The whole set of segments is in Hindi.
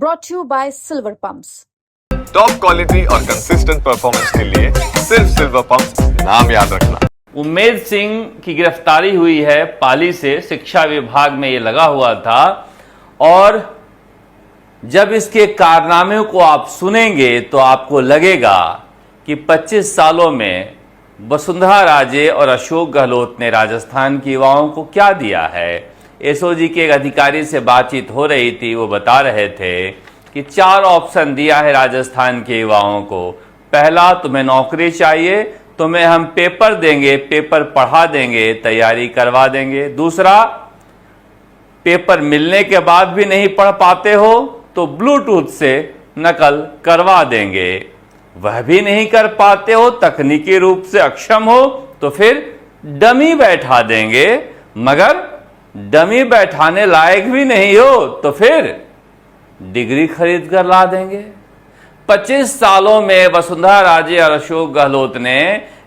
brought to you by Silver Pumps. Top quality और कंसिस्टेंट परफॉर्मेंस के लिए सिर्फ सिल्वर पंप्स, नाम याद रखना। उम्मेद सिंह की गिरफ्तारी हुई है पाली से। शिक्षा विभाग में ये लगा हुआ था और जब इसके कारनामे को आप सुनेंगे तो आपको लगेगा कि 25 सालों में वसुंधरा राजे और अशोक गहलोत ने राजस्थान के युवाओं को क्या दिया है। एसओजी के एक अधिकारी से बातचीत हो रही थी, वो बता रहे थे कि 4 ऑप्शन दिया है राजस्थान के युवाओं को। पहला, तुम्हें नौकरी चाहिए, तुम्हें हम पेपर देंगे, पेपर पढ़ा देंगे, तैयारी करवा देंगे। दूसरा, पेपर मिलने के बाद भी नहीं पढ़ पाते हो तो ब्लूटूथ से नकल करवा देंगे। वह भी नहीं कर पाते हो, तकनीकी रूप से अक्षम हो तो फिर डमी बैठा देंगे, मगर डमी बैठाने लायक भी नहीं हो तो फिर डिग्री खरीद कर ला देंगे। 25 सालों में वसुंधरा राजे और अशोक गहलोत ने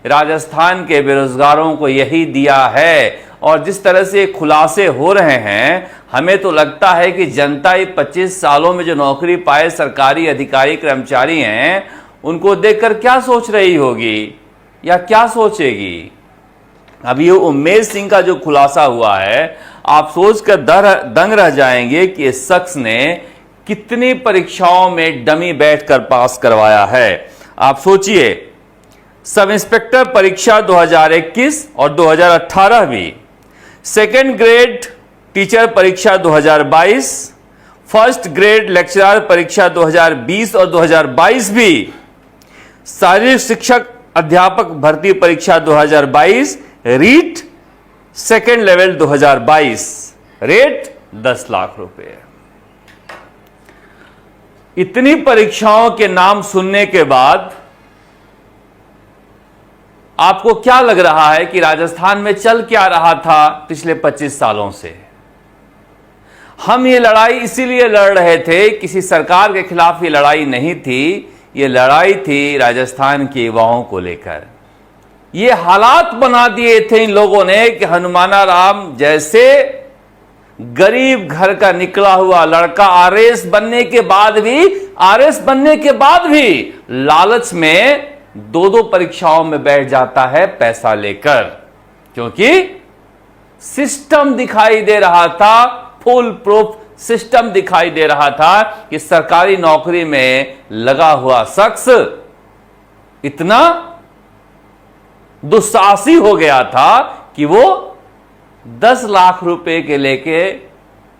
राजस्थान के बेरोजगारों को यही दिया है। और जिस तरह से खुलासे हो रहे हैं, हमें तो लगता है कि जनता 25 सालों में जो नौकरी पाए सरकारी अधिकारी कर्मचारी हैं, उनको देखकर क्या सोच रही होगी या क्या सोचेगी। अब ये उम्मेद सिंह का जो खुलासा हुआ है, आप सोचकर दंग रह जाएंगे कि इस शख्स ने कितनी परीक्षाओं में डमी बैठकर पास करवाया है। आप सोचिए, सब इंस्पेक्टर परीक्षा 2021 और 2018 भी, सेकेंड ग्रेड टीचर परीक्षा 2022, फर्स्ट ग्रेड लेक्चरर परीक्षा 2020 और 2022 भी, शारीरिक शिक्षक अध्यापक भर्ती परीक्षा 2022, REET second level 2022, rate 10 lakh रुपए। इतनी परीक्षाओं के नाम सुनने के बाद आपको क्या लग रहा है कि राजस्थान में चल क्या रहा था पिछले 25 सालों से। हम ये लड़ाई इसीलिए लड़ रहे थे, किसी सरकार के खिलाफ ये लड़ाई नहीं थी, ये लड़ाई थी राजस्थान के युवाओं को लेकर। ये हालात बना दिए थे इन लोगों ने कि हनुमाना राम जैसे गरीब घर का निकला हुआ लड़का आरएएस बनने के बाद भी लालच में 2-2 परीक्षाओं में बैठ जाता है पैसा लेकर, क्योंकि सिस्टम दिखाई दे रहा था, फुल प्रूफ सिस्टम दिखाई दे रहा था कि सरकारी नौकरी में लगा हुआ शख्स इतना दुस्साहसी हो गया था कि वो 10 लाख रुपए के लेके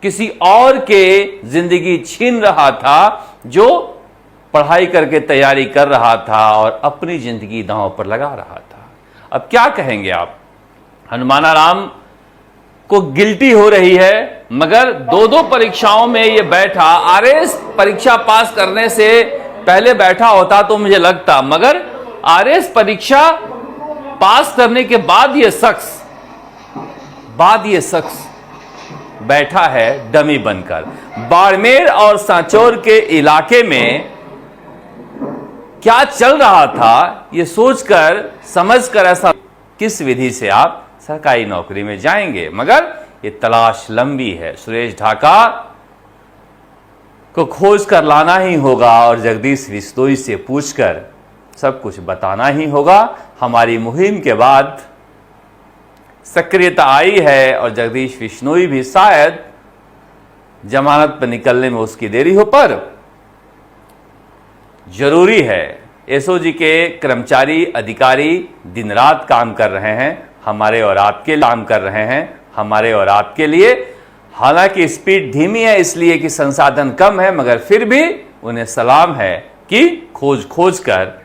किसी और के जिंदगी छीन रहा था, जो पढ़ाई करके तैयारी कर रहा था और अपनी जिंदगी दांव पर लगा रहा था। अब क्या कहेंगे आप। हनुमाना राम को गिल्टी हो रही है, मगर 2-2 परीक्षाओं में ये बैठा। आरएएस परीक्षा पास करने से पहले बैठा होता तो मुझे लगता, मगर आरएएस परीक्षा पास करने के बाद ये शख्स बैठा है डमी बनकर। बाड़मेर और सांचौर के इलाके में क्या चल रहा था, ये सोचकर समझकर ऐसा किस विधि से आप सरकारी नौकरी में जाएंगे। मगर ये तलाश लंबी है। सुरेश ढाका को खोज कर लाना ही होगा और जगदीश बिश्नोई से पूछकर सब कुछ बताना ही होगा। हमारी मुहिम के बाद सक्रियता आई है और जगदीश बिश्नोई भी शायद जमानत पर निकलने में उसकी देरी हो, पर जरूरी है। एसओजी के कर्मचारी अधिकारी दिन रात काम कर रहे हैं, हमारे और आपके काम कर रहे हैं, हमारे और आपके लिए। हालांकि स्पीड धीमी है इसलिए कि संसाधन कम है, मगर फिर भी उन्हें सलाम है कि खोज कर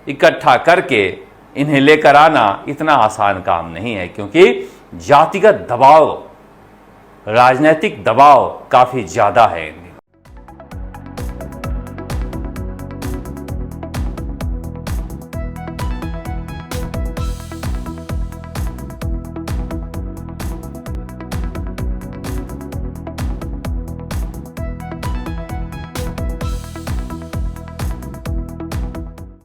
इकट्ठा करके इन्हें लेकर आना इतना आसान काम नहीं है, क्योंकि जातिगत दबाव, राजनीतिक दबाव काफी ज्यादा है।